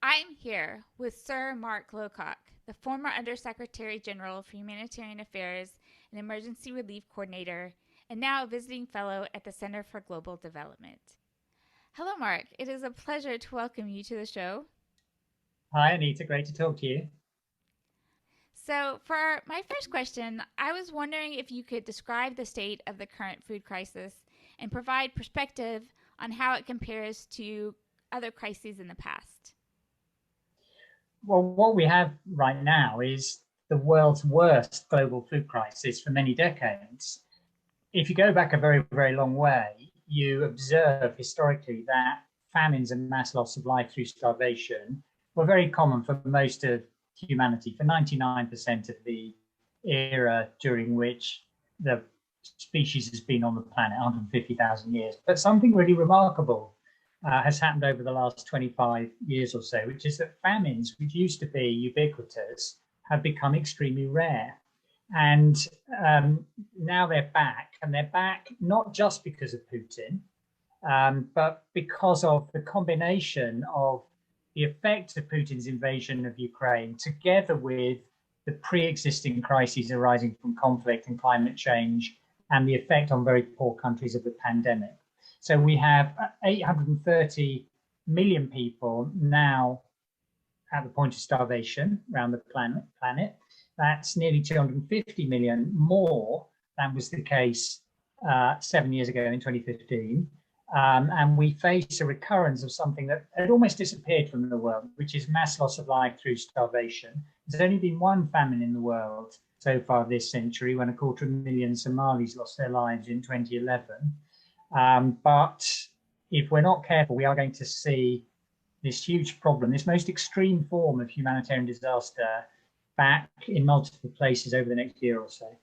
I'm here with Sir Mark Lowcock, the former Undersecretary General for Humanitarian Affairs and Emergency Relief Coordinator, and now a visiting fellow at the Center for Global Development. Hello, Mark. It is a pleasure to welcome you to the show. Hi, Anita. Great to talk to you. So, for my first question, I was wondering if you could describe the state of the current food crisis and provide perspective on how it compares to other crises in the past. Well, what we have right now is the world's worst global food crisis for many decades. If you go back a very, very long way, you observe historically that famines and mass loss of life through starvation were very common for most of humanity, for 99% of the era during which the species has been on the planet, 150,000 years. But something really remarkable has happened over the last 25 years or so, which is that famines, which used to be ubiquitous, have become extremely rare. And now they're back, and they're back not just because of Putin, but because of the combination of the effect of Putin's invasion of Ukraine, together with the pre-existing crises arising from conflict and climate change, and the effect on very poor countries of the pandemic. So we have 830 million people now at the point of starvation around the planet. That's nearly 250 million more than was the case 7 years ago in 2015. And we face a recurrence of something that had almost disappeared from the world, which is mass loss of life through starvation. There's only been one famine in the world so far this century, when 250,000 Somalis lost their lives in 2011. But if we're not careful, we are going to see this huge problem, this most extreme form of humanitarian disaster, back in multiple places over the next year or so.